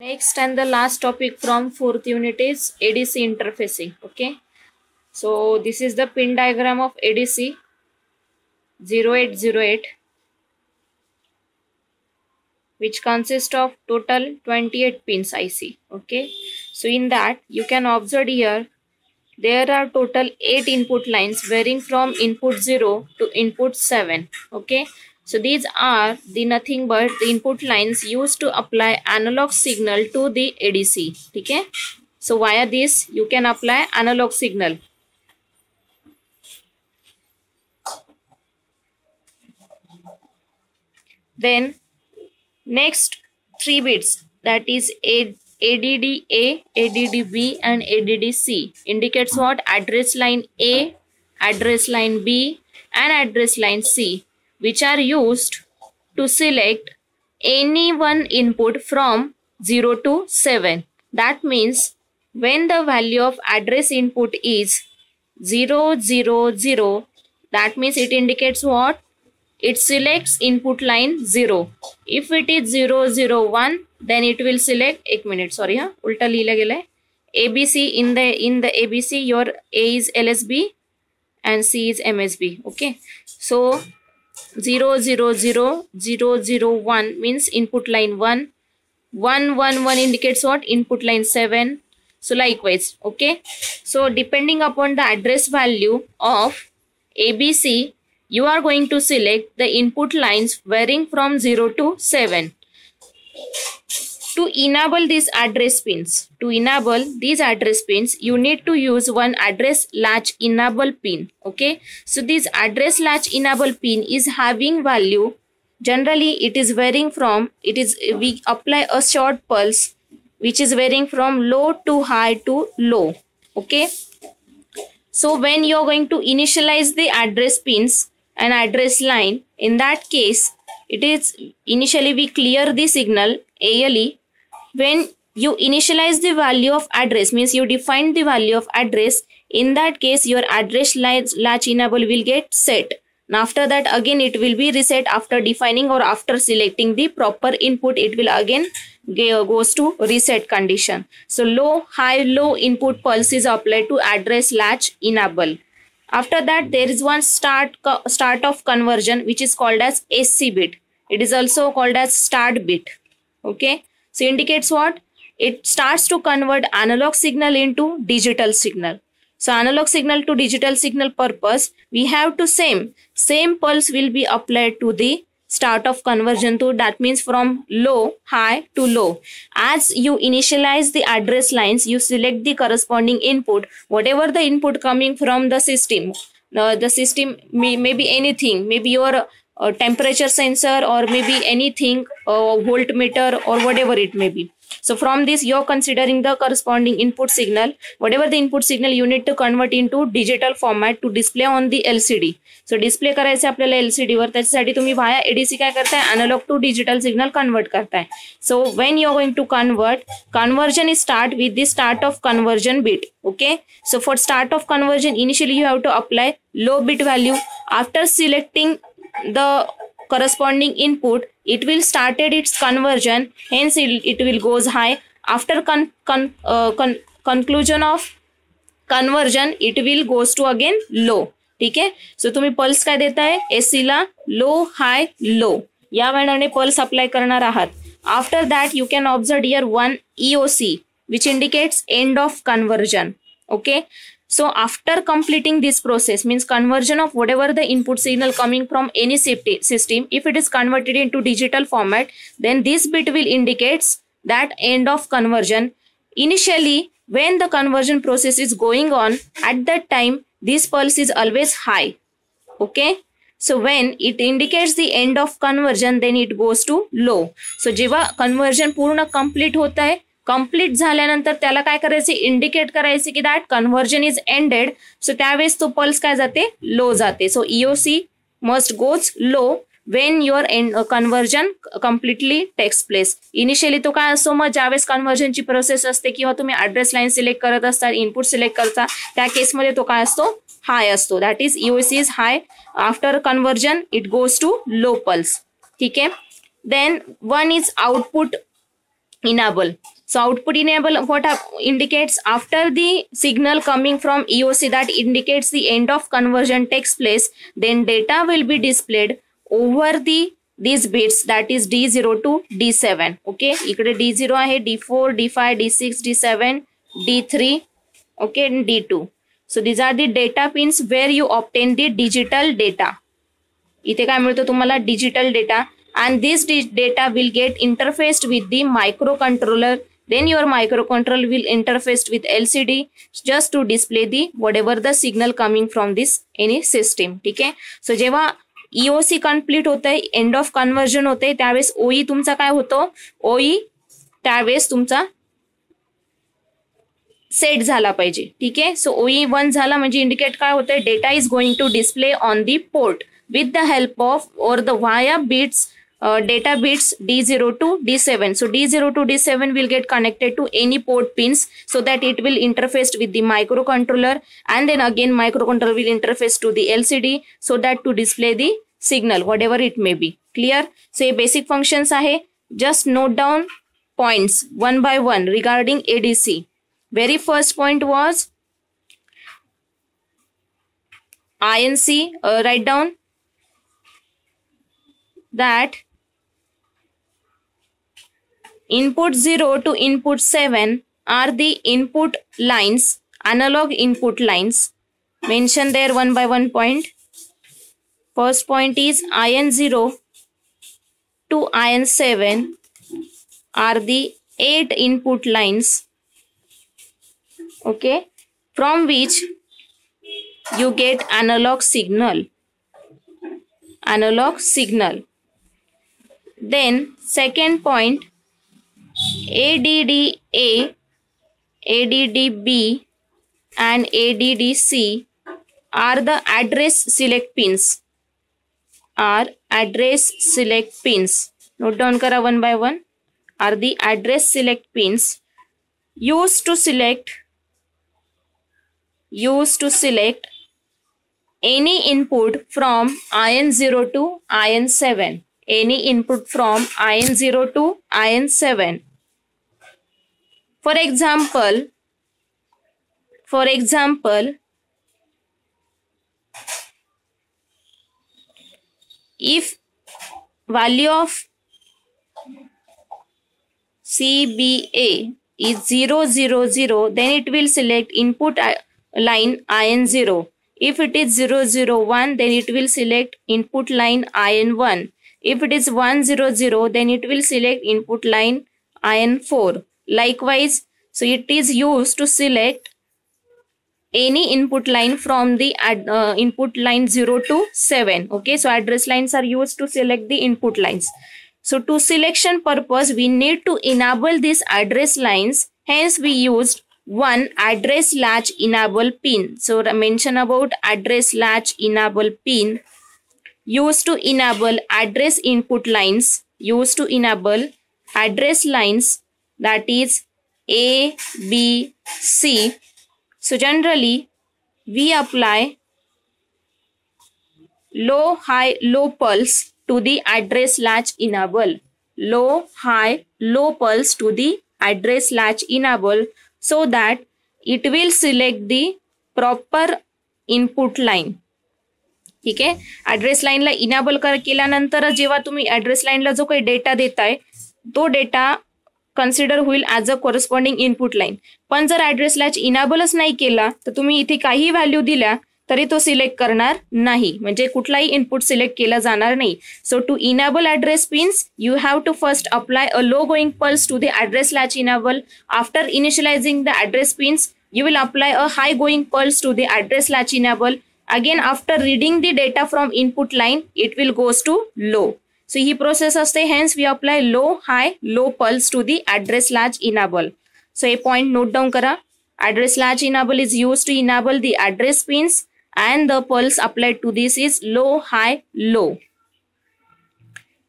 Next and the last topic from fourth unit is ADC interfacing. Okay, so this is the pin diagram of ADC 0808, which consists of total 28 pins IC. Okay, so in that you can observe here there are total 8 input lines varying from input 0 to input 7. Okay, so these are the nothing but the input lines used to apply analog signal to the ADC. Okay, so via this you can apply analog signal. Then next 3 bits, that is ADD-A, ADD-B and ADD-C indicates what? Address line A, address line B and address line C, which are used to select any one input from 0 to 7. That means when the value of address input is 0, 0, 0, that means it indicates what? It selects input line 0. If it is 0, 0, 1, then it will select, एक minute sorry हाँ उल्टा लिहिला गेलाय, ABC. In the ABC your A is LSB and C is MSB. Okay, so 0, 0, 0, 0, 0, 1 means input line 1. 1, 1, 1 indicates what? Input line 7. So likewise. Okay, so depending upon the address value of ABC, you are going to select the input lines varying from 0 to 7. To enable these address pins, you need to use one address latch enable pin. Okay, so this address latch enable pin is having value. Generally, it is varying from, we apply a short pulse which is varying from low to high to low. Okay, so when you are going to initialize the address pins and address line, in that case it is initially we clear the signal ALE. When you initialize the value of address, means you define the value of address, in that case your address latch enable will get set. Now after that again it will be reset after defining or after selecting the proper input. It will again goes to reset condition. So low, high, low input pulse is applied to address latch enable. After that there is one start of conversion which is called as SC bit. It is also called as start bit. Okay, so indicates what? It starts to convert analog signal into digital signal. So analog signal to digital signal purpose, we have to same pulse will be applied to the start of conversion to, that means from low, high to low. As you initialize the address lines, you select the corresponding input, whatever the input coming from the system. The system may be anything, maybe your temperature sensor or maybe anything, voltmeter or whatever it may be. So from this you are considering the corresponding input signal. Whatever the input signal you need to convert into digital format to display on the LCD. So display करायचे आपल्याला LCD वर, त्याच्यासाठी तुम्ही via ADC काय करताय? Analog to digital signal convert करताय. So when you are going to convert, conversion is start with the start of conversion bit. Okay, so for start of conversion initially you have to apply low bit value. After selecting the corresponding input, it will started its conversion, hence it will goes high. After conclusion of conversion it will goes to again low. ठीक है, so तुम्ही pulse काय देताय? AC ला low, high, low या मानाने pulse apply करणार आहात. After that you can observe here one EOC which indicates end of conversion. Okay, so after completing this process, means conversion of whatever the input signal coming from any system, if it is converted into digital format, then this bit will indicates that end of conversion. Initially when the conversion process is going on, at that time this pulse is always high. Okay, so when it indicates the end of conversion, then it goes to low. So जेव्हा conversion पूर्ण complete होता है, complete झाल्यानंतर त्याला काय करायचे? Indicate करायचे की that conversion is ended. So त्यावेळेस तो पल्स काय जाते? लो जाते. So EOC must goes low when your conversion completely takes place. Initially तो काय असतो? मग ज्यावेळेस कन्व्हर्जनची प्रोसेस असते किंवा तुम्ही ॲड्रेस लाईन सिलेक्ट करत असता, इनपुट सिलेक्ट करता, त्या केसमध्ये तो काय असतो? हाय असतो. That is EOC is high. After conversion it goes to low pulse. ठीक आहे, then one is output enable. So output enable what indicates after the signal coming from EOC that indicates the end of conversion takes place, then data will be displayed over these bits, that is D0 to D7. Okay, इकडे D0 आहे, D4, D5, D6, D7, D3, okay, and D2. So these are the data pins where you obtain the digital data. इथे काय मिळतो तुम्हाला digital data, and this data will get interfaced with the microcontroller. Then your microcontroller will interface with LCD just to display the whatever the signal coming from this any system. ठीक आहे. So जेव्हा EOC complete होतंय, end of conversion होते, त्यावेळेस OE तुमचा काय होतो, OE त्यावेळेस तुमचा सेट झाला पाहिजे. ठीक आहे. सो OE 1 झाला म्हणजे इंडिकेट काय होतंय, data is going to display on the port with the help of or the via bits data bits D0 to D7. So D0 to D7 will get connected to any port pins so that it will interface with the microcontroller, and then again microcontroller will interface to the LCD so that to display the signal whatever it may be. Clear? So basic functions ahe, just note down points one by one regarding ADC. Very first point was INC, write down that input 0 to input 7 are the input lines, analog input lines. Mention there one by one point. First point is IN0 to IN7 are the 8 input lines, okay, from which you get analog signal. Analog signal. Then second point, ADD-A, ADD-B and ADD-C are the address select pins. Are address select pins. Note down kara one by one. Are the address select pins used to select any input from IN0 to IN7. Any input from IN0 to IN7. For example, if value of CBA is 0, 0, 0, then it will select input line IN0. If it is 0, 0, 1, then it will select input line IN1. If it is 1, 0, 0, then it will select input line IN4. Likewise, so it is used to select any input line from the input line 0 to 7. Okay, so address lines are used to select the input lines. So to selection purpose, we need to enable these address lines. Hence, we used one address latch enable pin. So mention about address latch enable pin used to enable address input lines, used to enable address lines, that is A, B, C. So generally we apply low, high, low pulse to the address latch enable. Low, high, low pulse to the address latch enable, so that it will select the proper input line. ठीक आहे. Address लाईनला enable केल्यानंतर जेव्हा तुम्ही address लाईनला जो काही data देताय तो डेटा कन्सिडर होईल as a corresponding input line. पण जर ॲड्रेस लॅच इनेबलच नाही केला तर तुम्ही इथे काही व्हॅल्यू दिल्या तरी तो सिलेक्ट करणार नाही, म्हणजे कुठलाही इनपुट सिलेक्ट केला जाणार नाही. So to enable address pins you have to first apply a low going pulse to the address latch enable. After initializing the address pins, you will apply a high going pulse to the address latch enable. Again, after reading the data from input line, it will goes to low. So he process असते. Hence we apply low, high, low pulse to the address latch enable. So a point note down करा. Address latch enable is used to enable the address pins, and the pulse applied to this is low, high, low.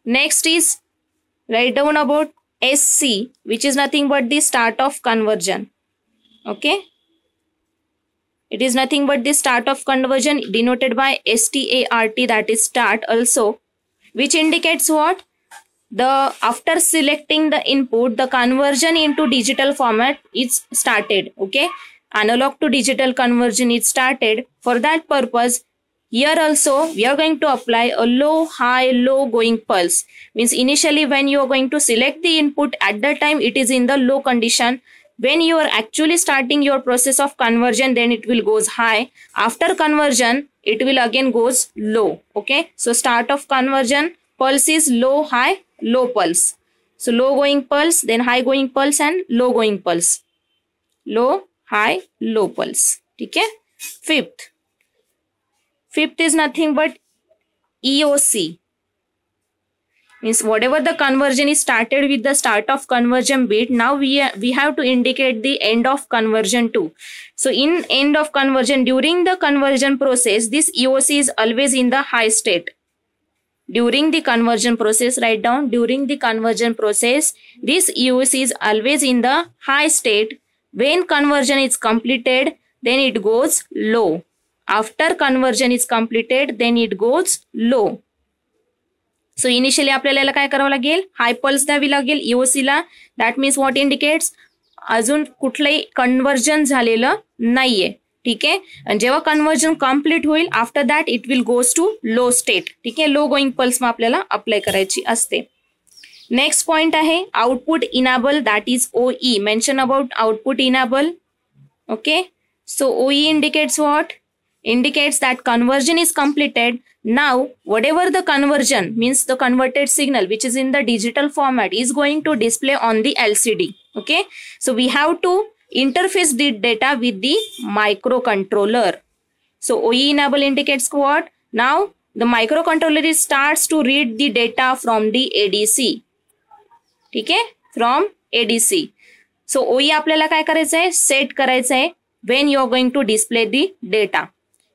Next is write down about SC, which is nothing but the start of conversion. Okay, it is nothing but the start of conversion denoted by START, that is start also, which indicates what? after selecting the input, the conversion into digital format is started. Okay, analog to digital conversion is started. For that purpose, here also we are going to apply a low, high, low going pulse. Means initially when you are going to select the input, at that time it is in the low condition. When you are actually starting your process of conversion, then it will goes high. After conversion, it will again goes low. Okay, so start of conversion pulse is low, high, low pulse. So low going pulse, then high going pulse and low going pulse. Low, high, low pulse. Okay. Fifth is nothing but EOC. Means whatever the conversion is started with the start of conversion bit, now we have to indicate the end of conversion too. So in end of conversion, during the conversion process, this EOC is always in the high state. During the conversion process, write down, during the conversion process, this EOC is always in the high state. When conversion is completed, then it goes low. After conversion is completed, then it goes low. So initially आपल्याला काय करावं लागेल, हाय pulse द्यावी लागेल EOC ला. That means what indicates अजून कुठलंही conversion झालेलं नाहीये. ठीक आहे. आणि जेव्हा कन्वर्जन कम्प्लीट होईल, after that it will goes to low state. ठीक आहे. लो गोईंग पल्स मग आपल्याला अप्लाय करायची असते. नेक्स्ट पॉइंट आहे output enable, that is OE. Mention about output enable. Okay. So OE indicates what? Indicates that conversion is completed. Now whatever the conversion means, the converted signal which is in the digital format is going to display on the LCD. Okay, so we have to interface the data with the microcontroller. So OE enable indicates what? Now the microcontroller starts to read the data from the ADC. ठीक आहे, from ADC. So OE आपल्याला काय करायचं आहे, set करायचं आहे when you are going to display the data.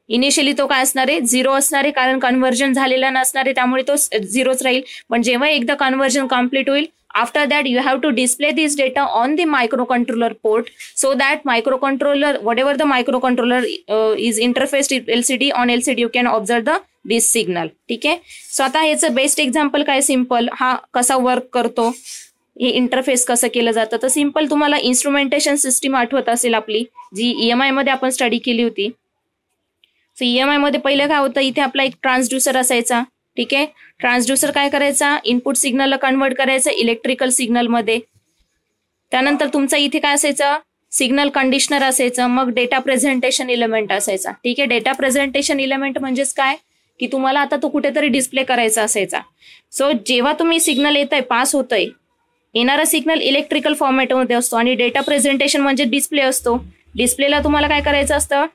Initially तो काय असणार आहे, 0 असणार आहे, कारण कन्वर्जन झालेला नसणार आहे, त्यामुळे तो 0च राहील. पण जेव्हा एकदा कन्वर्जन कम्प्लीट होईल, after that you have to display this data on the microcontroller port, so that microcontroller whatever the microcontroller is interfaced with LCD, on LCD you can observe this signal. ठीक आहे. So आता ह्याचं best example काय, simple हा कसा work करतो, हे interface कसं केलं जातं. तर सिम्पल तुम्हाला इन्स्ट्रुमेंटेशन सिस्टीम आठवत असेल आपली, जी EMI मध्ये आपण स्टडी केली होती. सो EMI मध्ये पहिलं काय होतं, इथे आपला एक ट्रान्सड्युसर असायचा. ठीक आहे. ट्रान्सड्युसर काय करायचा, इनपुट सिग्नलला कन्वर्ट करायचं इलेक्ट्रिकल सिग्नल मध्ये. त्यानंतर तुमचा इथे काय असायचं, सिग्नल कंडिशनर असायचं. मग डेटा प्रेझेंटेशन इलेमेंट असायचा. ठीक आहे. डेटा प्रेझेंटेशन इलेमेंट म्हणजेच काय, की तुम्हाला आता तो कुठेतरी डिस्प्ले करायचा असायचा. सो जेव्हा तुम्ही सिग्नल येतंय, पास होतंय, येणारा सिग्नल इलेक्ट्रिकल फॉर्मॅटमध्ये असतो आणि डेटा प्रेझेंटेशन म्हणजे डिस्प्ले असतो. डिस्प्लेला तुम्हाला काय करायचं असतं,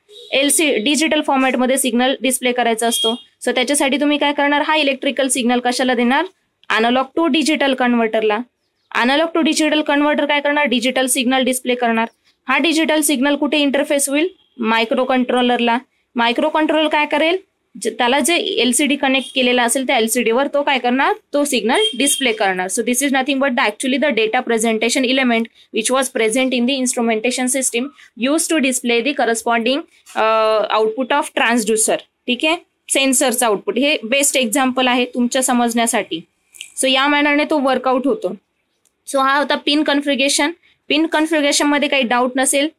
डिजिटल फॉर्मॅटमध्ये सिग्नल डिस्प्ले करायचा असतो. सो त्याच्यासाठी तुम्ही काय करणार, हा इलेक्ट्रिकल सिग्नल कशाला देणार, अॅनालॉग टू डिजिटल कन्व्हर्टरला. अॅनालॉग टू डिजिटल कन्व्हर्टर काय करणार, डिजिटल सिग्नल डिस्प्ले करणार. हा डिजिटल सिग्नल कुठे इंटरफेस होईल, मायक्रो कंट्रोलरला. मायक्रो कंट्रोलर काय करेल, त्याला जे LCD कनेक्ट केलेला असेल त्या LCD वर तो काय करणार, तो सिग्नल डिस्प्ले करणार. So this is nothing but actually the data presentation element which was present in the instrumentation system use to display the corresponding output of transducer. ठीक आहे. सेन्सरचं आउटपुट, हे बेस्ट एक्झाम्पल आहे तुमच्या समजण्यासाठी. सो या मॅनरने तो वर्कआउट होतो. सो हा होता पिन कन्फिगरेशन. पिन कन्फिगरेशन मध्ये काही डाऊट नसेल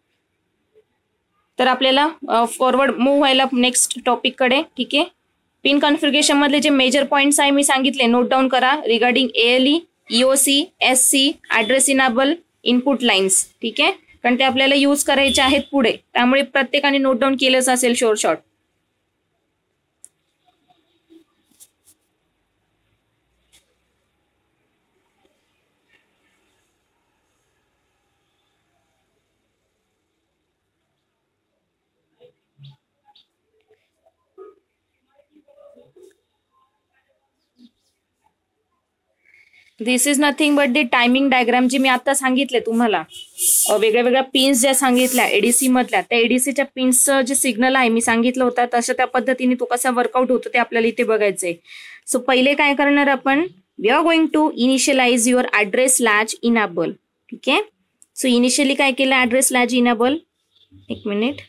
तर आपल्याला फॉरवर्ड मूव्ह व्हायला नेक्स्ट टॉपिक कडे. ठीक आहे. पिन कन्फिगरेशन मधले जे मेजर पॉइंट्स आहे मी सांगितले, नोट डाऊन करा. Regarding ALE, EOC, SC, address enable, input lines. ठीक आहे. कारण ते आपल्याला यूज करायचे आहेत पुढे, त्यामुळे प्रत्येकाने नोट डाऊन केलंच असेल short short. This is nothing but the timing diagram, जी मी आता सांगितले तुम्हाला, वेगळ्या वेगळ्या पिन्स ज्या सांगितल्या ADC मधल्या, त्या ADCच्या पिन्सचं जे सिग्नल आहे मी सांगितलं होतं, तशा त्या पद्धतीने तो कसा वर्कआउट होतो ते आपल्याला इथे बघायचंय. सो पहिले काय करणार आपण, we are going to initialise your address latch enable. ठीक आहे. सो इनिशियली काय केलं, ऍड्रेस लॅच इनेबल, एक मिनिट,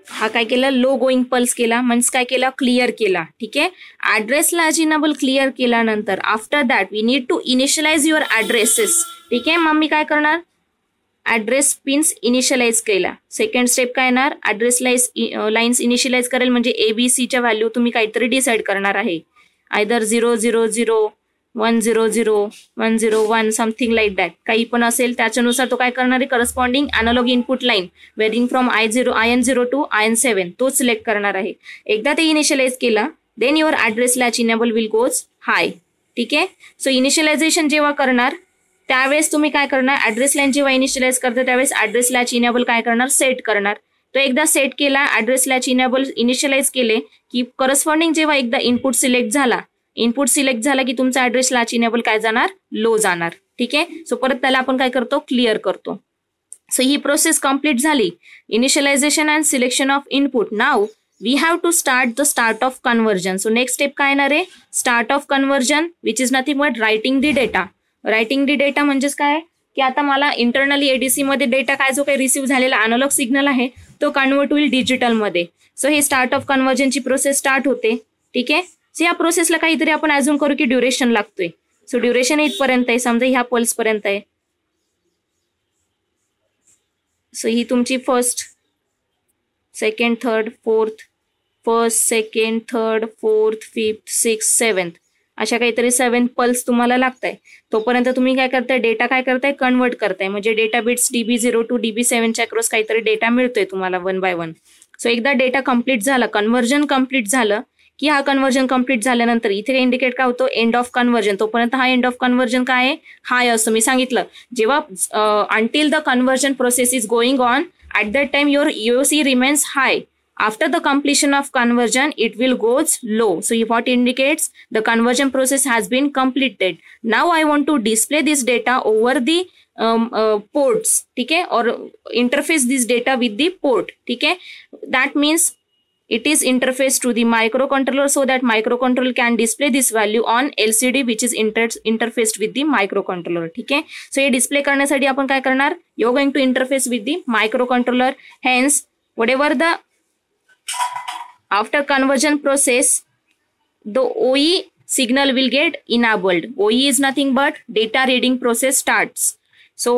हा काय केला, लो गोईंग पल्स केला, म्हणजे काय केला, क्लिअर केला. ठीक आहे. ऍड्रेस लॅच इनेबल क्लिअर केल्यानंतर after that we need to initialise your addresses. ठीक आहे. मग मी काय करणार, ऍड्रेस पिन्स इनिशियलाइज केला. सेकंड स्टेप काय येणार, ऍड्रेस लाईन्स इनिशियलाइज करेल, म्हणजे ABCच्या व्हॅल्यू तुम्ही काहीतरी डिसाईड करणार आहे. आयदर 000 100 101 समथिंग लाईक दॅट, काही पण असेल त्याच्यानुसार तो काय करणार आहे, corresponding analogue input line varying from IN0 to IN7 तो सिलेक्ट करणार आहे. एकदा ते इनिशियलाइज केला, then your address latch enable will goes high. ठीक आहे. सो इनिशियलायझेशन जेव्हा करणार त्यावेळेस तुम्ही काय करणार, ऍड्रेस लाईन जेव्हा इनिशियलाइज करता त्यावेळेस ऍड्रेस लॅच इनेबल काय करणार, सेट करणार. तो एकदा सेट केला, ऍड्रेस लॅच इनेबल इनिशियलाइज केले की करस्पॉन्डिंग जेव्हा एकदा इनपुट सिलेक्ट झाला की तुमचा ऍड्रेस लॅच इनेबल काय जाणार, लो जाणार. ठीक आहे. सो परत त्याला आपण काय करतो, क्लिअर करतो. सो ही प्रोसेस कंप्लीट झाली, initialization and selection of input. Now we have to start of conversion. So next step काय येणार आहे, start of conversion which is nothing but writing the data. Writing the data म्हणजेच काय की आता मला इंटरनली ADC मध्ये डेटा काय जो काही रिसिव्ह झालेला अॅनालॉग सिग्नल आहे तो कन्वर्ट होईल डिजिटलमध्ये. सो हे स्टार्ट ऑफ कन्व्हर्जनची प्रोसेस स्टार्ट होते. ठीक आहे. सो या प्रोसेसला काहीतरी आपण अजून करू की ड्युरेशन लागतोय. सो ड्युरेशन इथपर्यंत आहे, समजा ह्या पल्स पर्यंत आहे. सो ही तुमची first, second, third, fourth, first, second, third, fourth, fifth, six, seventh अशा काहीतरी 7 पल्स तुम्हाला लागताय. तोपर्यंत तुम्ही काय करताय, डेटा काय करताय, कन्वर्ट करताय. म्हणजे data bits DB0 to DB7 च्या अक्रॉस काहीतरी डेटा मिळतोय तुम्हाला 1 by 1. सो एकदा डेटा कम्प्लीट झाला, कन्व्हर्जन कम्प्लीट झालं की हा कन्व्हर्जन कम्प्लीट झाल्यानंतर इथे इंडिकेट काय होतो, एंड ऑफ कन्व्हर्जन. तोपर्यंत हा एंड ऑफ कन्व्हर्जन काय आहे, हाय असं मी सांगितलं. जेव्हा until the conversion process is going on at that time your EOC remains high. After the completion of conversion, it will goes low. So what indicates the conversion process has been completed. Now I want to display this data over the ports. ठीक है, or interface this data with the port. ठीक है, that means it is interfaced to the microcontroller so that microcontroller can display this value on LCD which is interfaced with the microcontroller. ठीक है. So हे display करण्यासाठी आपण काय करणार, you're going to interface with the microcontroller. Hence whatever the after conversion process the OE signal will get enabled. OE is nothing but data reading process starts. So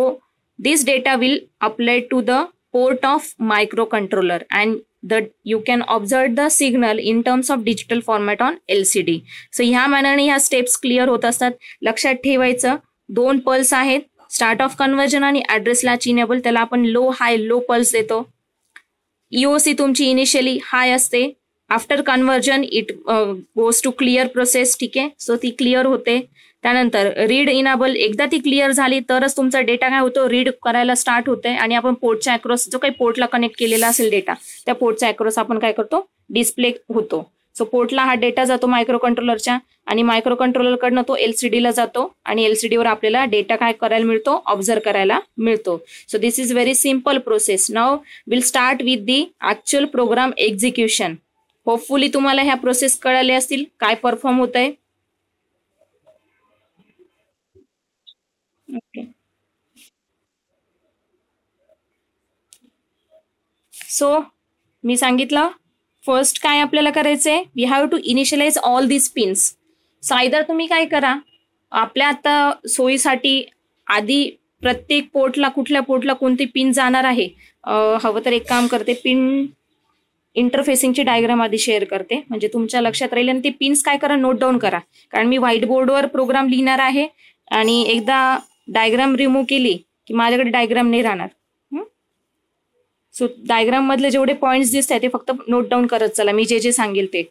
this data will apply to the port of microcontroller and you can observe the signal in terms of digital format on LCD. So ह्या मॅनरने ह्या steps clear होत असतात. लक्षात ठेवायचं 2 pulse आहेत, start of conversion आणि address latch enable. त्याला आपण लो पल्स देतो. EOC तुमची इनिशियली हाय असते. After conversion it goes to clear process. ठीक आहे. सो ती क्लिअर होते. त्यानंतर रीड इनेबल, एकदा ती क्लिअर झाली तरच तुमचा डेटा काय होतो, रीड करायला स्टार्ट होते आणि आपण पोर्टच्या अक्रॉस जो काही पोर्टला कनेक्ट केलेला असेल डेटा त्या पोर्टच्या अक्रॉस आपण काय करतो, डिस्प्ले होतो. सो पोर्टला हा डेटा जातो मायक्रो कंट्रोलरच्या आणि मायक्रो कंट्रोलरकडनं तो LCDला जातो आणि LCDवर आपल्याला डेटा काय करायला मिळतो, ऑब्झर्व करायला मिळतो. So this is very simple process. Now will start with the actual program execution. Hopefully तुम्हाला ह्या प्रोसेस कळाले असतील काय परफॉर्म होत आहे. सो मी सांगितलं फर्स्ट काय आपल्याला करायचंय, we have to initialize all this pins. So either तुम्ही काय करा, आपल्या आता सोयीसाठी आधी प्रत्येक पोर्टला कुठल्या पोर्टला कोणती पिन जाणार आहे, हवं तर एक काम करते, पिन इंटरफेसिंगची डायग्राम आधी शेअर करते म्हणजे तुमच्या लक्षात राहील. आणि ते पिन्स काय करा, नोट डाऊन करा, कारण मी व्हाईट बोर्डवर प्रोग्राम लिहिणार आहे आणि एकदा डायग्राम रिमूव्ह केली की माझ्याकडे डायग्राम नाही राहणार. सो डायग्राम मधले जेवढे पॉइंट्स दिसत आहेत ते फक्त नोट डाऊन करत चला, मी जे सांगेल ते.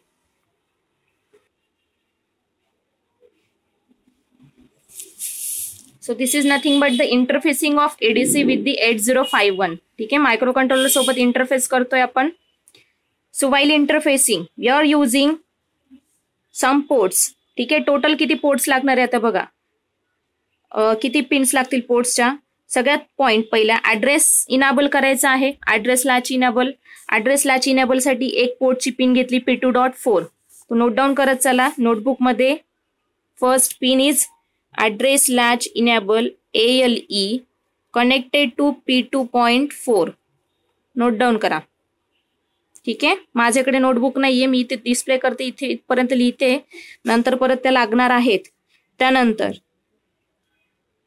So this is nothing but the interfacing of ADC with the 8051. ठीक आहे, मायक्रो कंट्रोलर सोबत इंटरफेस करतोय आपण. So while interfacing we are using some ports. ठीक आहे, टोटल किती पोर्ट्स लागणार आहे आता बघा, किती पिन्स लागतील पोर्ट्सच्या. सगळ्यात पॉइंट पहिला ऍड्रेस इनेबल करायचा आहे, address latch enable. Address latch enable साठी एक पोर्टची पिन घेतली P2.4. तो नोट डाऊन करत चला नोटबुक मध्ये. First pin is address latch enable ALE connected to P2.4. Note down करा. ठीक आहे, माझ्याकडे नोटबुक नाहीये, मी इथे डिस्प्ले करते, इथे इथपर्यंत लिहिते, नंतर परत त्या लागणार आहेत. त्यानंतर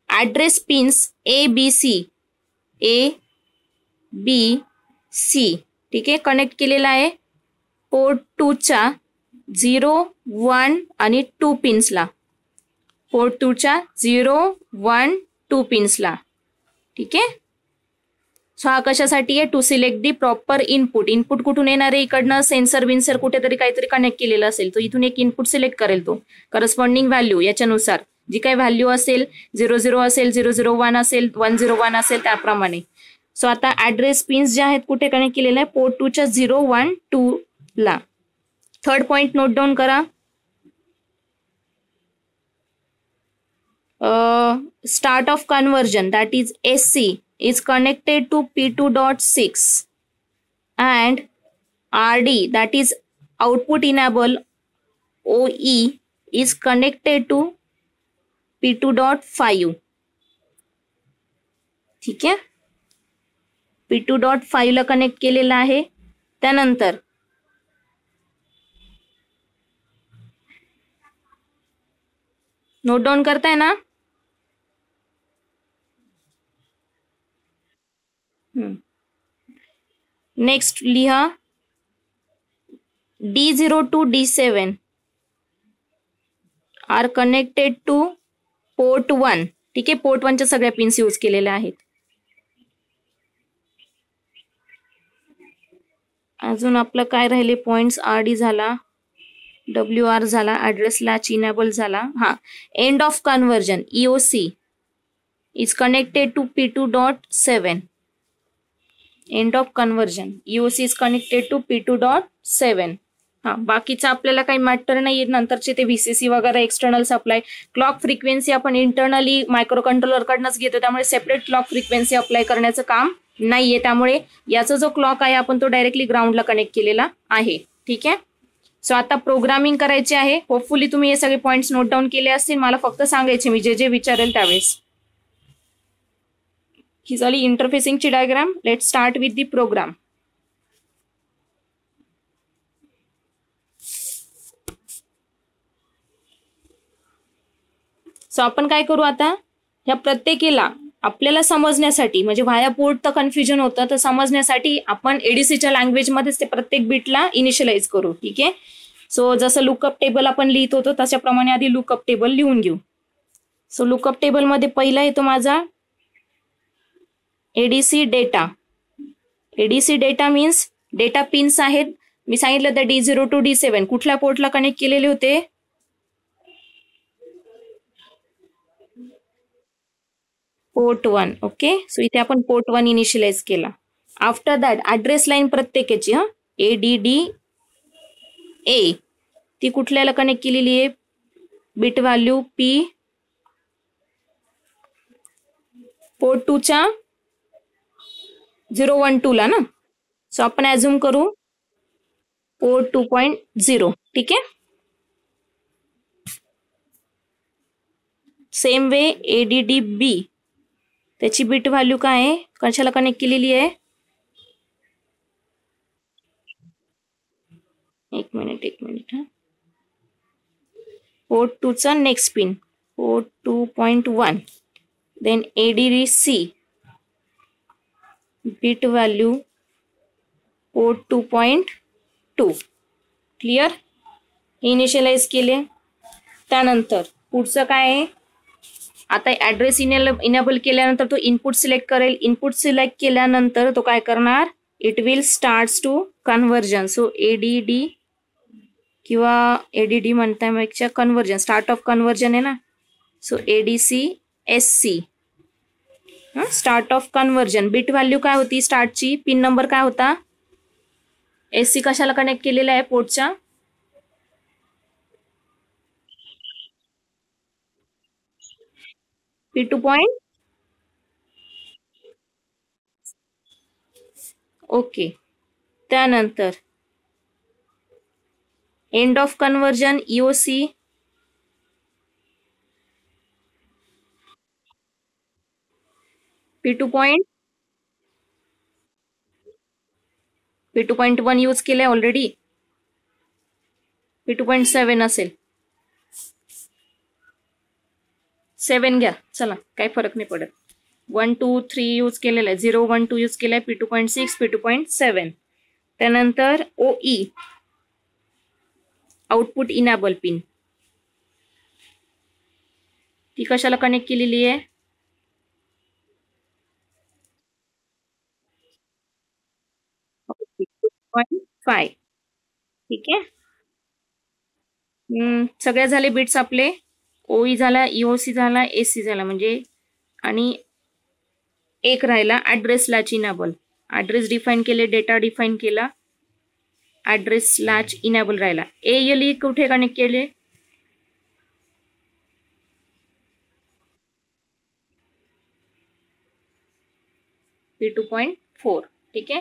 address pins A B C ठीक आहे कनेक्ट केलेला आहे पोर्ट 2 च्या 0, 1 आणि 2 पिन्सला. पोर्ट 2 च्या 0, 1, 2 पिन्सला. ठीक आहे. सो हा कशासाठी आहे? To select the proper input. Input कुठून येणार आहे? इकडनं सेन्सर विन्सर कुठेतरी काहीतरी कनेक्ट केलेलं असेल, तो इथून एक इनपुट सिलेक्ट करेल, तो करस्पॉन्डिंग व्हॅल्यू याच्यानुसार जी काही व्हॅल्यू असेल, 00 असेल, 001 असेल, 101 असेल त्याप्रमाणे. सो आता ऍड्रेस पिन्स जे आहेत कुठे कनेक्ट केलेलं आहे? पोर्ट 2 च्या 0, 1, 2 ला. थर्ड पॉइंट नोट डाऊन करा. Start of conversion that is SC is connected to P2.6 and RD that is output enable OE is connected to P2.5. ठीक आहे, P2.5 ला कनेक्ट केलेला आहे. त्यानंतर नोट डाऊन करताय ना? नेक्स्ट लिहा D0 to D7 are connected to port 1. ठीक आहे, पोर्ट 1 च्या सगळ्या पिन्स यूज केलेल्या आहेत. अजून आपलं काय राहिले पॉइंट्स? RD झाला, WR झाला, ऍड्रेस लॅच इनेबल झाला. हा, end of conversion EOC is connected to P2.7. End of conversion EOC is connected to P2.7. हा, बाकीचं आपल्याला काही मॅटर नाही. नंतरचे ते VCC वगैरे एक्सटर्नल सप्लाय. क्लॉक फ्रिक्वेन्सी आपण इंटरनली मायक्रो कंट्रोलर कडनंच घेतो, त्यामुळे सेपरेट क्लॉक फ्रिक्वेन्सी अप्लाय करण्याचं काम नाहीये. त्यामुळे याचा जो क्लॉक आहे आपण तो डायरेक्टली ग्राउंडला कनेक्ट केलेला आहे. ठीक आहे. सो आता प्रोग्रामिंग करायचे आहे. होपफुली तुम्ही हे सगळे पॉइंट्स नोट डाऊन केले असतील. मला फक्त सांगायचे मी जे जे विचारेल त्यावेळेस. ही झाली इंटरफेसिंगची diagram. Let start with the program. So आपण काय करू आता? ह्या प्रत्येकीला आपल्याला समजण्यासाठी, म्हणजे व्हाया पोर्ट तर कन्फ्युजन होतं, तर समजण्यासाठी आपण एडीसीच्या लँग्वेजमध्येच ते प्रत्येक बिटला इनिशियलाइज करू. ठीक आहे. सो जसं लुकअप टेबल आपण लिहित होतो त्याच्याप्रमाणे आधी लुकअप टेबल लिहून घेऊ. सो लुकअप टेबल मध्ये पहिला येतो माझा ADC data. ADC data means data pins आहेत. मी सांगितलं तर D0 to D7 कुठल्या पोर्टला कनेक्ट केलेले होते? पोर्ट 1. ओके. सो इथे आपण पोर्ट 1 इनिशियलाइज केला. आफ्टर दॅट ऍड्रेस लाईन प्रत्येकाची ADD A ती कुठल्याला कनेक्ट केलेली आहे? बिट व्हॅल्यू P पोर्ट 2 च्या 012 ला ना. सो आपण ऍझ्युम करू पोर्ट 2.0. ठीक आहे. सेम वे ADD B त्याची बिट व्हॅल्यू काय आहे? कशाला कनेक्ट केलेली आहे? एक मिनिट हा. पोर्ट 2 चा next pin port 2.1. Then ADD C bit value port 2.2. Clear? Initialize केले. त्यानंतर पुढचं काय आहे? आता ऍड्रेस इनेबल केल्यानंतर तो इनपुट सिलेक्ट करेल. इनपुट सिलेक्ट केल्यानंतर तो काय करणार? It will start to conversion. So ADD किंवा ADD म्हणताय मग कन्वर्जन, स्टार्ट ऑफ कन्वर्जन आहे ना. So ADC SC start of conversion. Bit value काय होती स्टार्टची? पिन नंबर काय होता? SC कशाला कनेक्ट केलेला आहे? पोर्टच्या P2 पॉइंट. ओके. त्यानंतर end of conversion EOC P2 point P2.1 use केलंय ऑलरेडी. P2.7 असेल. 7 घ्या, चला काही फरक नाही पडत. 1 2 3 यूज केलेलं आहे. 0 1 2 यूज केलंय. P2.6 P2.7. त्यानंतर OE आउटपुट इनेबल पिन, ती कशाला कनेक्ट केलेली आहे? .5. ठीक आहे. सगळ्या झाले बिट्स आपले. OE झाला, EOC झाला, AC झाला, म्हणजे आणि एक राहिला address latch enable. Address define केले, डेटा डिफाईन केला, ऍड्रेस लॅच इनेबल राहिला. ALE कुठे कनेक्ट केले? P2.4. ठीक आहे.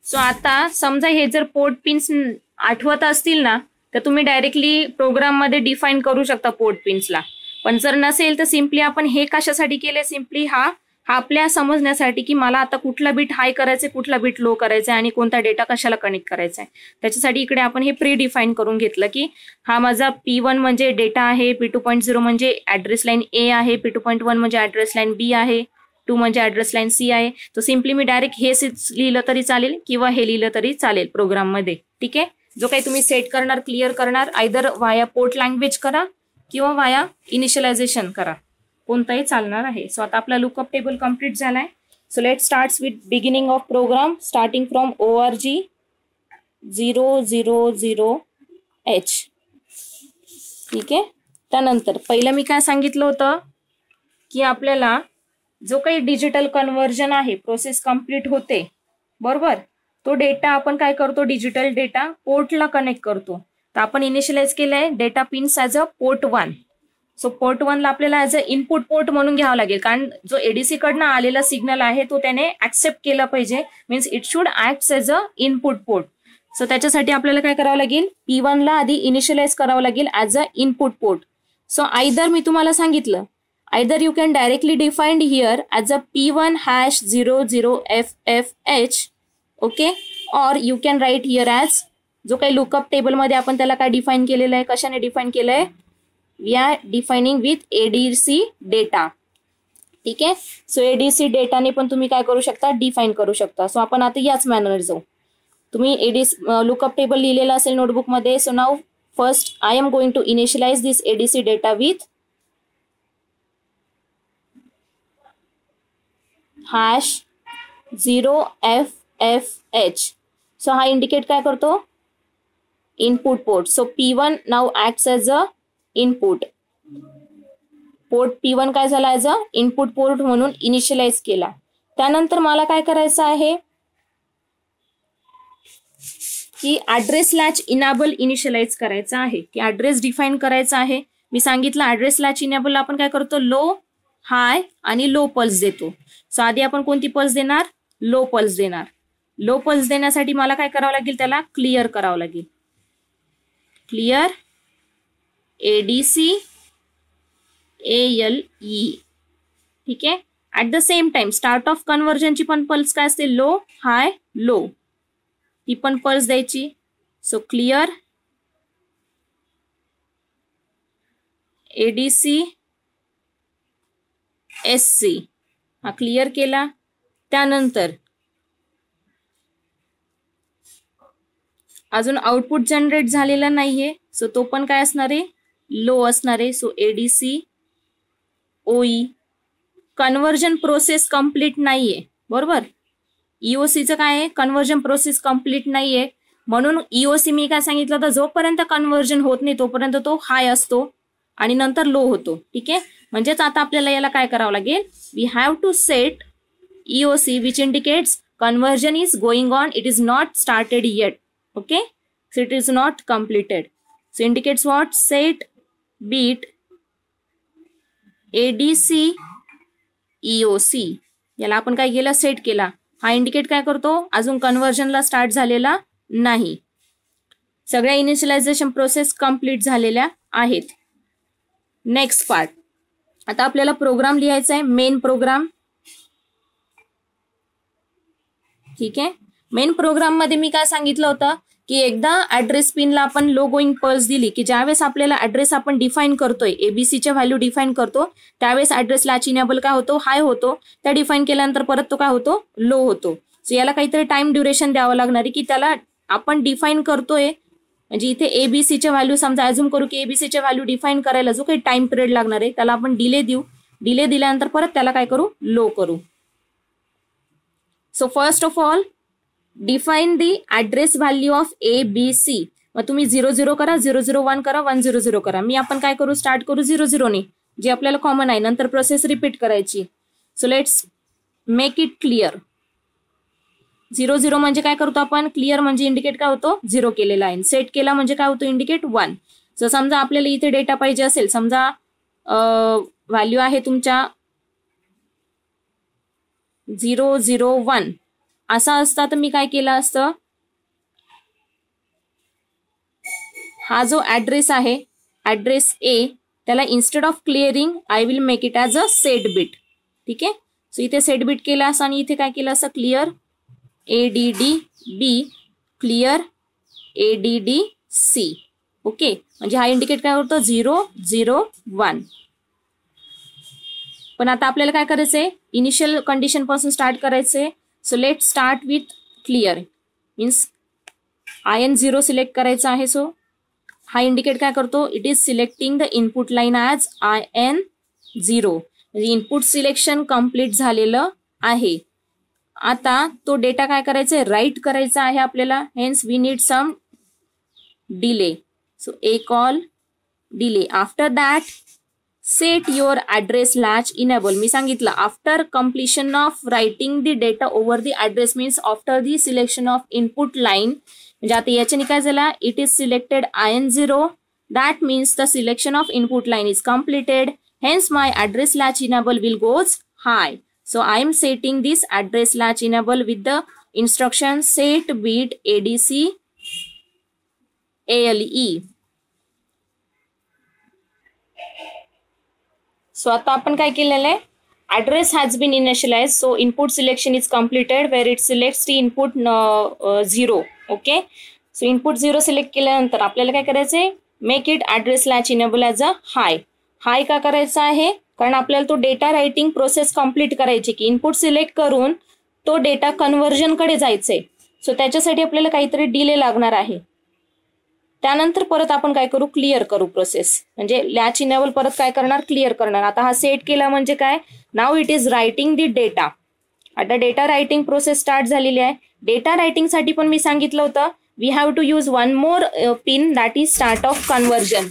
सो आता समजा हे जर पोर्ट पिन्स आठवत असतील ना, तर तुम्ही डायरेक्टली प्रोग्राम मध्ये डिफाईन करू शकता पोर्ट पिन्सला. पण जर नसेल तर सिम्पली आपण हे कशासाठी केले? सिम्पली हा आपल्या समजण्यासाठी की मला आता कुठला बिट हाय करायचंय, कुठला बिट लो करायचा आणि कोणता डेटा कशाला कनेक्ट करायचा आहे. त्याच्यासाठी इकडे आपण हे प्री डिफाईन करून घेतलं की हा माझा P1 म्हणजे डेटा आहे, P2.0 म्हणजे ऍड्रेस लाईन A आहे, P2.1 म्हणजे ऍड्रेस लाईन B आहे, 2 म्हणजे ऍड्रेस लाईन C आहे. तो सिम्पली मी डायरेक्ट हे लिहिलं तरी चालेल किंवा हे लिहिलं तरी चालेल प्रोग्राम मध्ये. ठीक आहे. जो काही तुम्ही सेट करणार, क्लिअर करणार, आयदर वाया पोर्ट लँग्वेज करा किंवा वाया इनिशियलायझेशन करा, कोणताही चालणार आहे. सो आता आपला लुकअप टेबल कम्प्लीट झालाय. So let start with beginning of program starting from org 000H. ठीक आहे. त्यानंतर पहिलं मी काय सांगितलं होतं की आपल्याला जो काही डिजिटल कन्व्हर्जन आहे प्रोसेस कंप्लीट होते, बरोबर, तो डेटा आपण काय करतो? डिजिटल डेटा पोर्टला कनेक्ट करतो. तर आपण इनिशियलाइज केलंय data pins as a port 1. So port 1 ला आपल्याला ऍज अ इनपुट पोर्ट म्हणून घ्यावं लागेल, कारण जो एडीसी कडनं आलेला सिग्नल आहे तो त्याने ऍक्सेप्ट केला पाहिजे. Means it should act as a input port. So त्याच्यासाठी आपल्याला काय करावं लागेल? P1 ला आधी इनिशियलाइज करावं लागेल as a input port. So either मी तुम्हाला सांगितलं, either you can directly define here as a P1 #00FFH, okay, or you can write here as जो काही लुकअप टेबल मध्ये आपण त्याला काय डिफाईन केलेलं आहे, कशाने डिफाईन केलंय? We are defining with ADC data. ठीक आहे. सो ADC डेटाने पण तुम्ही काय करू शकता? डिफाईन करू शकता. सो आपण आता याच मॅनर जाऊ. तुम्ही ADC लुकअप टेबल लिहिलेला असेल नोटबुक मध्ये. So now first I am going to initialize this ADC data with #0FFH. So हा इंडिकेट काय करतो? Input port. So P1 now acts as a input port. P1 काय झाला? ऍज अ इनपुट पोर्ट म्हणून initialize केला. त्यानंतर मला काय करायचं आहे की ऍड्रेस लॅच इनेबल इनिशियलाइज करायचा आहे, की ऍड्रेस डिफाईन करायचा आहे. मी सांगितलं ऍड्रेस लॅच इनेबल आपण काय करतो? लो, हाय आणि लो पल्स देतो. सो आधी आपण कोणती पल्स देणार? लो पल्स देणार. लो पल्स देण्यासाठी मला काय करावं लागेल? त्याला क्लिअर करावं लागेल. Clear ADC ALE. ठीक आहे. At the same time start of कन्व्हर्जनची पण पल्स काय असते? लो, हाय, लो, ती पण पल्स द्यायची. सो क्लिअर ADC SC हा क्लिअर केला. त्यानंतर अजून आउटपुट जनरेट झालेला नाहीये, सो तो पण काय असणार आहे? लो असणार आहे. So ADC OE. Conversion process complete नाहीये, बरोबर. EOCचं काय आहे? कन्व्हर्जन प्रोसेस कंप्लीट नाहीये, म्हणून EOC मी काय सांगितलं होतं? जोपर्यंत कन्व्हर्जन होत नाही तोपर्यंत तो हाय असतो आणि नंतर लो होतो. ठीक आहे. म्हणजेच आता आपल्याला याला काय करावं लागेल? We have to set EOC which indicates conversion is going on, it is not started yet. Okay. So it is not completed. So indicates what? Set bit ADC EOC. याला आपण काय केलं? सेट केला. हा इंडिकेट काय करतो? अजून कन्व्हर्जनला start झालेला नाही. सगळ्या इनिशियलायझेशन प्रोसेस कंप्लीट झालेल्या आहेत. Next part. आता आपल्याला प्रोग्राम लिहायचा आहे, मेन प्रोग्राम. ठीक आहे. मेन प्रोग्राम मध्ये मी काय सांगितलं होतं की एकदा ऍड्रेस पिनला आपण लो गोईंग पल्स दिली की ज्यावेळेस आपल्याला ऍड्रेस आपण डिफाईन करतोय एबीसीच्या व्हॅल्यू डिफाईन करतो त्यावेळेस ऍड्रेस लॅच इनेबल काय होतो हाय होतो, त्या डिफाईन केल्यानंतर परत तो काय होतो लो होतो. सो याला काहीतरी टाइम ड्युरेशन द्यावं लागणार आहे की त्याला आपण डिफाईन करतोय म्हणजे इथे एबीसीच्या व्हॅल्यू समजा अज्युम करू की एबीसीच्या व्हॅल्यू डिफाईन करायला जो काही टाइम पिरियड लागणार आहे त्याला आपण डिले देऊ, डिले दिल्यानंतर परत त्याला काय करू लो करू. So first of all define the address value of ABC. मग तुम्ही 00 करा, 001 करा, 100 करा. मी आपण काय करू स्टार्ट करू 00 ने जे आपल्याला कॉमन आहे, नंतर प्रोसेस रिपीट करायची. So let's make it clear. 00 म्हणजे काय करतो आपण क्लिअर म्हणजे इंडिकेट काय होतो 0 केलेला आहे, सेट केला म्हणजे काय होतो इंडिकेट 1. सो समजा आपल्याला इथे डेटा पाहिजे असेल, समजा व्हॅल्यू आहे तुमच्या 001 असा असता तर मी काय केलं असतं, हा जो ऍड्रेस आहे ऍड्रेस ए त्याला instead of clearing I will make it as a set bit. ठीक आहे. सो इथे सेट बिट केला असं आणि इथे काय केलं असं clear ADDB clear ADDC. Okay म्हणजे हा इंडिकेट काय होतो 001. पण आता आपल्याला काय करायचंय इनिशियल कंडिशन पासून स्टार्ट करायचंय. So let start with clear means IN0 select करायचा आहे. सो हा इंडिकेट काय करतो it is selecting the input line as IN0 म्हणजे इनपुट सिलेक्शन कम्प्लीट झालेलं आहे. आता तो डेटा काय करायचा राईट करायचा आहे आपल्याला, hence we need some delay. So a call delay. After that set your address latch enable. मी सांगितलं after completion of writing the data over the address means after the selection of input line. म्हणजे आता याच्याने काय झाला it is selected IN0 that means the selection of input line is completed, hence my address latch enable will goes high. So I am setting this address latch enable with the instruction set bit ADC ALE. So आता आपण काय केलेलं आहे address has been initialized, so input selection is completed where it selects the input 0. Okay, so input 0 select केल्यानंतर आपल्याला काय करायचंय make it address latch enable as a high. हाय का करायचा आहे कारण आपल्याला तो डेटा रायटिंग प्रोसेस कंप्लीट करायची की इनपुट सिलेक्ट करून तो डेटा कन्व्हर्जन कडे जायचंय. सो त्याच्यासाठी आपल्याला काहीतरी डिले लागणार आहे. त्यानंतर परत आपण काय करू क्लिअर करू प्रोसेस म्हणजे लॅच इनेबल परत काय करणार क्लिअर करणार. आता हा सेट केला म्हणजे काय now it is writing the data. आता डेटा रायटिंग प्रोसेस स्टार्ट झालेली आहे. डेटा रायटिंग साठी पण मी सांगितलं होतं we have to use one more pin that is start of conversion.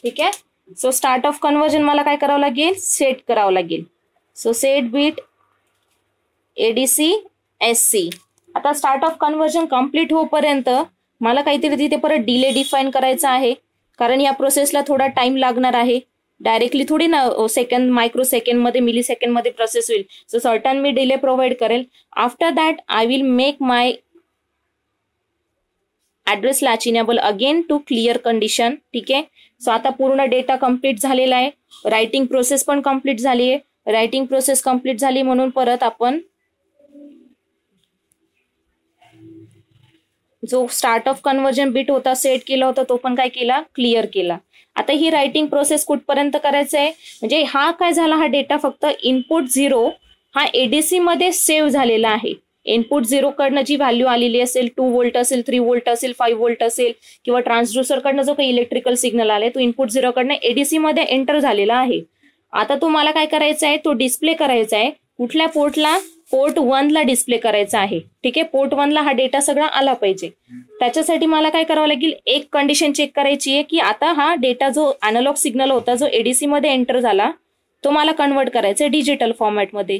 ठीक आहे. सो स्टार्ट ऑफ कन्व्हर्जन मला काय करावं लागेल सेट करावं लागेल. So set bit ADC SC. आता स्टार्ट ऑफ कन्व्हर्जन कम्प्लीट होईपर्यंत मला काहीतरी तिथे परत डिले डिफाईन करायचा आहे कारण या प्रोसेसला थोडा टाइम लागणार आहे. डायरेक्टली थोडी ना सेकंड मायक्रो सेकंड मध्ये मिली सेकंड मध्ये प्रोसेस होईल. सो सर्टन मी डिले प्रोव्हाइड करेल. After that I will make my address latch enable again to clear condition. ठीक आहे. सो आता पूर्ण डेटा कम्प्लीट झालेला आहे. रायटिंग प्रोसेस पण कम्प्लीट झाली आहे. रायटिंग प्रोसेस कम्प्लीट झाली म्हणून परत आपण जो स्टार्ट ऑफ कन्व्हर्जन बिट होता सेट केला होता तो पण काय केला क्लिअर केला. आता ही रायटिंग प्रोसेस कुठपर्यंत करायचं आहे म्हणजे हा काय झाला हा डेटा फक्त इनपुट 0 हा ADC मध्ये सेव्ह झालेला आहे. इनपुट 0 कडनं जी व्हॅल्यू आलेली असेल 2 व्होल्ट असेल 3 व्होल्ट असेल 5 व्होल्ट असेल किंवा ट्रान्सड्युसर कडनं जो काही इलेक्ट्रिकल सिग्नल आले तो इनपुट 0 कडनं ADC मध्ये एंटर झालेला आहे. आता तो मला काय करायचा आहे तो डिस्प्ले करायचा आहे कुठल्या पोर्टला पोर्ट 1 ला डिस्प्ले करायचा आहे. ठीक आहे. पोर्ट 1 ला हा डेटा सगळा आला पाहिजे. त्याच्यासाठी मला काय करावं लागेल एक कंडिशन चेक करायची आहे की आता हा डेटा जो अॅनालॉग सिग्नल होता जो ADC मध्ये एंटर झाला तो मला कन्वर्ट करायचा आहे डिजिटल फॉर्मॅटमध्ये.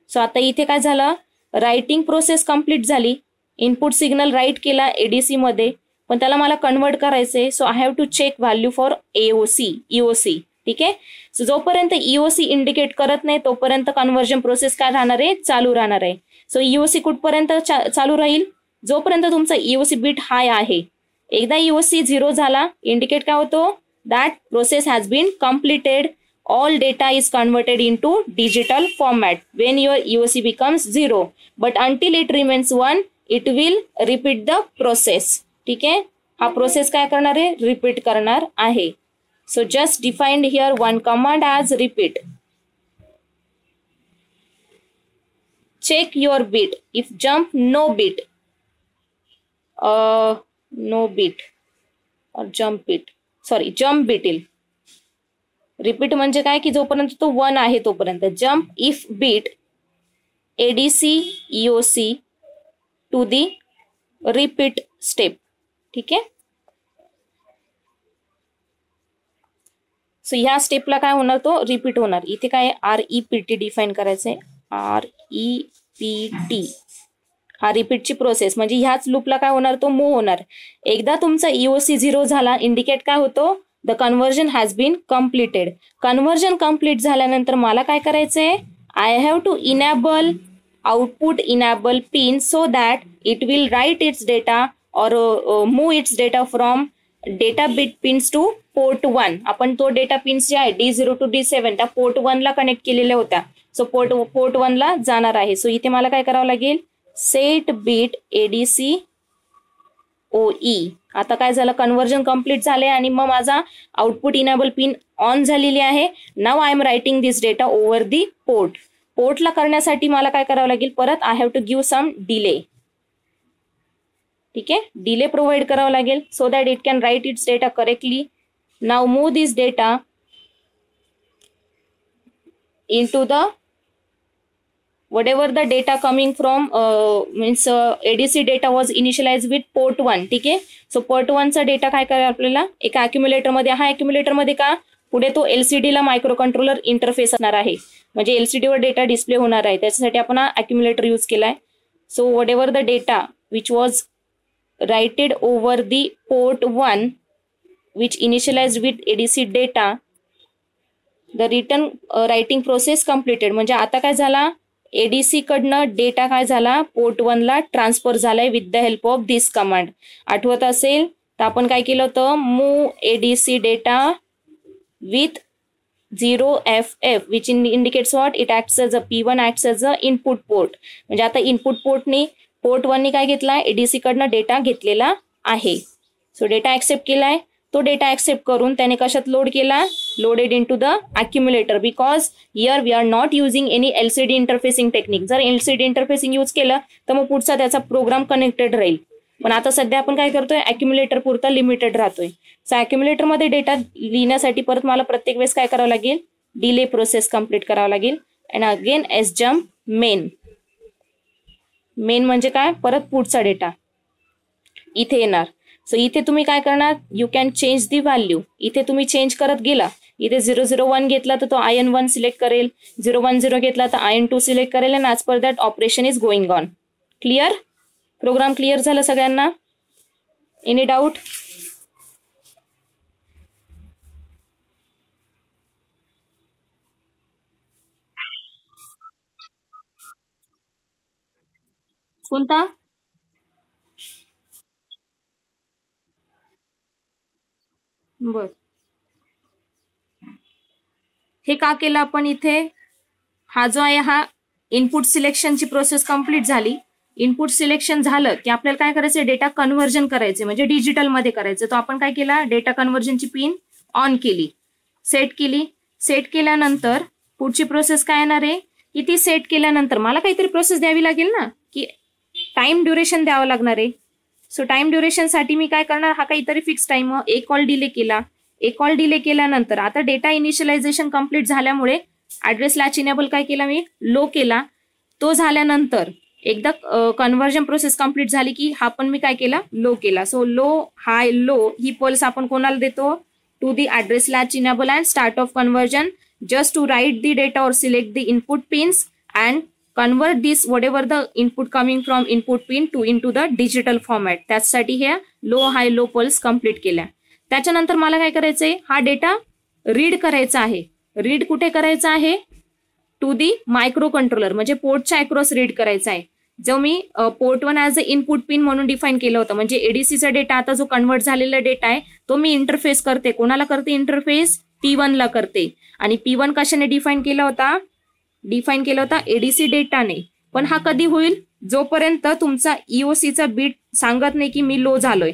सो आता इथे काय झालं रायटिंग प्रोसेस कंप्लीट झाली. इनपुट सिग्नल राईट केला ADC मध्ये पण त्याला मला कन्वर्ट करायचंय. So I have to check value for EOC. ठीक आहे. सो जोपर्यंत EOC इंडिकेट करत नाही तोपर्यंत कन्व्हर्जन प्रोसेस काय राहणार आहे चालू राहणार आहे. सो EOC कुठपर्यंत चालू राहील जोपर्यंत तुमचा EOC बिट हाय आहे. एकदा EOC 0 झाला इंडिकेट काय होतो that process has been completed. All data is converted into digital format when your EOC becomes 0. But until it remains 1, it will repeat the process. ठीक आहे, हा प्रोसेस काय करणार आहे, रिपीट करणार आहे. So just defined here one command as repeat. Check your bit. If jump no bit or jump bit, sorry, jump bit will repeat म्हणजे काय की जोपर्यंत तो 1 आहे तोपर्यंत. jump if bit ADC EOC to the repeat step. ठीक आहे. So ह्या स्टेपला काय होणार, तो रिपीट होणार. इथे काय REPT डिफाईन करायचंय. REPT हा रिपीटची प्रोसेस, म्हणजे ह्याच लूपला काय होणार, तो मूव्ह होणार. एकदा तुमचा EOC 0 झाला, इंडिकेट काय होतो, the conversion has been completed. Conversion complete झाल्यानंतर मला काय करायचंय, I have to enable output enable pin so that it will write its data और move its data from data bit pins to port 1. आपण तो data pins जे आहे D0 to D7 त्या पोर्ट 1 ला कनेक्ट केलेल्या होत्या. सो पोर्ट 1 ला जाणार आहे. सो इथे मला काय करावं लागेल, सेट बीट ADC OE. आता काय झालं, कन्व्हर्जन कम्प्लीट झाले आणि मग माझा आउटपुट इनेबल पिन ऑन झालेली आहे. Now I am writing this data over the port. पोर्टला करण्यासाठी मला काय करावं लागेल, परत I have to give some delay. ठीक आहे, डिले प्रोव्हाइड करावं लागेल so that it can write its data correctly. Now move this data into the whatever the data coming from means ADC data was initialized with port 1. ठीक आहे. So port 1 चा data काय करायला आपल्याला, एका अक्युम्युलेटर मध्ये, हा अक्युम्युलेटर मध्ये का पुढे तो LCD ला मायक्रो कंट्रोलर इंटरफेस असणार आहे, म्हणजे LCD वर डेटा डिस्प्ले होणार आहे, त्याच्यासाठी आपण हा अक्युम्युलेटर यूज केलाय. So what ever the data which was righted over the port 1 which initialised with ADC data, the return writing process completed. म्हणजे आता काय झाला, ADC कडनं डेटा काय झाला, पोर्ट 1 ला ट्रान्सफर झालाय with the help of this command. आठवत असेल तर आपण काय केलं होतं, move ADC data with 0FF which indicates what, it acts as a P1 acts as a input port. म्हणजे आता इनपुट पोर्ट 1 ने काय घेतलाय, ADC कडनं डेटा घेतलेला आहे. सो डेटा ऍक्सेप्ट केलाय, तो डेटा ऍक्सेप्ट करून त्याने कशात लोड केला, loaded into the accumulator. Because here we are not using any LCD interfacing technique. जर LCD इंटरफेसिंग यूज केलं तर मग पुढचा त्याचा प्रोग्राम कनेक्टेड राहील. पण आता सध्या आपण काय करतोय, अक्युम्युलेटर पुरता लिमिटेड राहतोय. सो अक्युम्युलेटर मध्ये डेटा लिहिण्यासाठी परत मला प्रत्येक वेळेस काय करावं लागेल, डिले प्रोसेस कम्प्लीट करावं लागेल. And again SJump main. Main म्हणजे काय, परत पुढचा डेटा इथे येणार. सो इथे तुम्ही काय करणार, you can change the value. इथे तुम्ही चेंज करत गेला, इथे 001 घेतला तर तो IN1 सिलेक्ट करेल, 010 घेतला तर IN2 सिलेक्ट करेल, and as per that operation is going on. Clear, program clear झाला सगळ्यांना? Any doubt? कोणता? बर, हे का केलं आपण इथे, हा जो आहे हा इनपुट सिलेक्शनची प्रोसेस कंप्लीट झाली. इनपुट सिलेक्शन झालं की आपल्याला काय करायचं, डेटा कन्व्हर्जन करायचे, म्हणजे डिजिटल मध्ये करायचं. तो आपण काय केला, डेटा कन्व्हर्जनची पिन ऑन केली, सेट केली. सेट केल्यानंतर पुढची प्रोसेस काय येणार आहे, की ती सेट केल्यानंतर मला काहीतरी प्रोसेस द्यावी लागेल ना, की टाइम ड्युरेशन द्यावं लागणार आहे. सो टाइम ड्युरेशन साठी मी काय करणार, हा काहीतरी फिक्स टाइम, एक कॉल डिले केला. एक कॉल डिले केल्यानंतर आता डेटा इनिशियलायझेशन कम्प्लीट झाल्यामुळे ऍड्रेस लॅच इनेबल काय केला, मी लो केला. तो झाल्यानंतर एकदा कन्व्हर्जन प्रोसेस कम्प्लीट झाली की हा पण मी काय केला, लो केला. सो लो हाय लो ही पल्स आपण कोणाला देतो, to the address latch enable and start of conversion just to write the data और select the input pins and convert this whatever the input coming from input pin to into the digital format. त्यासाठी हे low high low pulse complete केल्या. त्याच्यानंतर मला काय करायचंय, हा data read करायचा आहे. रीड कुठे करायचा आहे, टू दी मायक्रो कंट्रोलर, म्हणजे पोर्टच्या अक्रॉस रीड करायचा आहे. जो मी port 1 as a input pin म्हणून डिफाईन केलं होतं. म्हणजे ADCचा डेटा आता जो कन्वर्ट झालेला डेटा आहे तो मी इंटरफेस करते. कोणाला करते इंटरफेस, P1 ला करते. आणि P1 कशाने डिफाईन केला होता, डिफाईन केला होता ADC डेटाने. पण हा कधी होईल, जोपर्यंत तुमचा ईओसीचा बीट सांगत नाही की मी लो झालोय,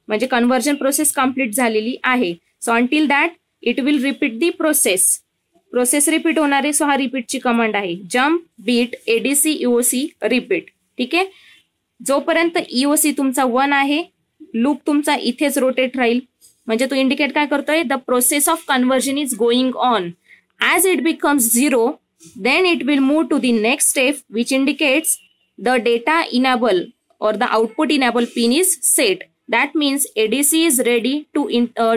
म्हणजे कन्व्हर्जन प्रोसेस कंप्लीट झालेली आहे. So until that it will repeat the process repeat होणार आहे. सो हा रिपीटची कमांड आहे, jump bit ADC EOC repeat. ठीक आहे, जोपर्यंत ईओसी तुमचा 1 आहे, लूप तुमचा इथेच रोटेट राहील. म्हणजे तो इंडिकेट काय करतोय, the process of conversion is going on. As it becomes 0, then it will move to the next step, which indicates the data enable or the output enable pin is set. That means ADC is ready to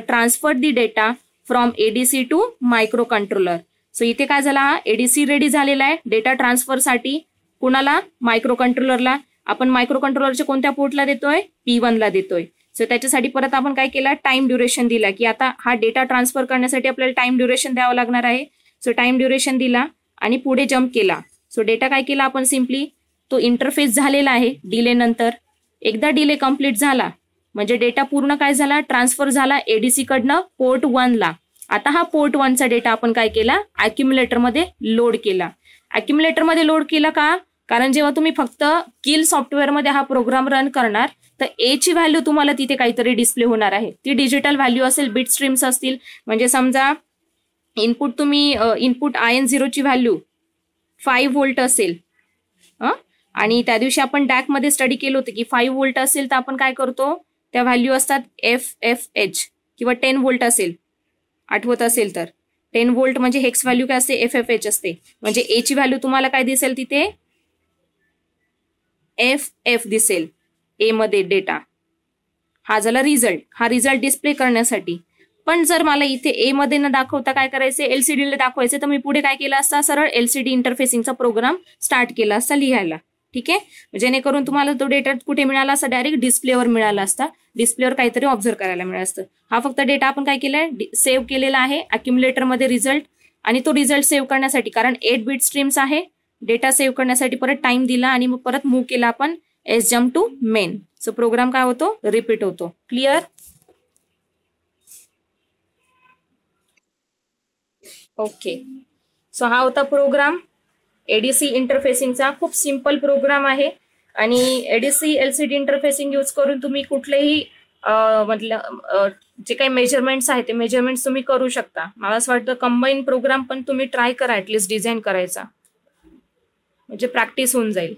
transfer the data from ADC to microcontroller. So इथे काय झाला, ADC ready झालेला आहे data transfer साठी. कुणाला, मायक्रोकंट्रोलरला. आपण मायक्रोकंट्रोलरच्या कोणत्या पोर्टला देतोय, P1 ला देतोय. सो त्याच्यासाठी परत आपण काय केला, टाइम ड्युरेशन दिला, की आता हा डेटा ट्रान्सफर करण्यासाठी आपल्याला टाइम ड्युरेशन द्यावं लागणार आहे. सो टाइम ड्युरेशन दिला आणि पुढे जम्प केला. सो डेटा काय केला आपण, सिम्पली तो इंटरफेस झालेला आहे डिले नंतर. एकदा डिले कंप्लीट झाला म्हणजे डेटा पूर्ण काय झाला, ट्रान्सफर झाला एडीसी कडनं पोर्ट 1 ला. आता हा पोर्ट 1 चा डेटा आपण काय केला, अॅक्युम्युलेटर मध्ये लोड केला. अॅक्युम्युलेटर मध्ये लोड केला का, कारण जेव्हा तुम्ही फक्त किल सॉफ्टवेअर मध्ये हा प्रोग्राम रन करणार तर ए ची व्हॅल्यू तुम्हाला तिथे काहीतरी डिस्प्ले होणार आहे. ती डिजिटल व्हॅल्यू असेल, बिट स्ट्रीम्स असतील. म्हणजे समजा इनपुट तुम्ही इनपुट IN0 ची व्हॅल्यू 5 व्होल्ट असेल आणि त्या दिवशी आपण डॅक मध्ये स्टडी केलं होतं की 5 व्होल्ट असेल तर आपण काय करतो, त्या व्हॅल्यू असतात FFH किंवा 10 व्होल्ट असेल, आठवत असेल तर 10 व्होल्ट म्हणजे हेक्स व्हॅल्यू काय असते, FFH असते. म्हणजे ए ची व्हॅल्यू तुम्हाला काय दिसेल, तिथे FF दिसेल ए मध्ये डेटा. हा झाला रिझल्ट. हा रिझल्ट डिस्प्ले करण्यासाठी. पण जर मला इथे ए मध्ये न दाखवता काय करायचे, एलसीडी ला दाखवायचे, तर मी पुढे काय केलं असता, सरळ एलसीडी इंटरफेसिंगचा प्रोग्राम स्टार्ट केला असता लिहायला. ठीक आहे, जेणेकरून तुम्हाला तो डेटा कुठे मिळाला असता, डायरेक्ट डिस्प्लेवर मिळाला असता. डिस्प्लेवर काहीतरी ऑब्झर्व करायला मिळालं असतं. हा फक्त डेटा आपण काय केलाय, सेव्ह केलेला आहे अॅक्युम्युलेटर मध्ये रिझल्ट. आणि तो रिझल्ट सेव्ह करण्यासाठी, कारण 8 बिट स्ट्रीम्स आहे, डेटा सेव्ह करण्यासाठी परत टाइम दिला आणि मग परत मूव्ह केला आपण S jump to main. So program काय होतो, रिपीट होतो. क्लिअर? ओके, सो हा होता प्रोग्राम एडीसी इंटरफेसिंगचा. खूप सिंपल प्रोग्राम आहे आणि एडीसी एलसीडी इंटरफेसिंग यूज करून तुम्ही कुठलेही जे काही मेजरमेंट्स आहेत ते मेजरमेंट्स तुम्ही करू शकता. मला असं वाटतं कंबाईन प्रोग्राम पण तुम्ही ट्राय करा ऍटलीस्ट डिझाईन करायचा, म्हणजे प्रॅक्टिस होऊन जाईल.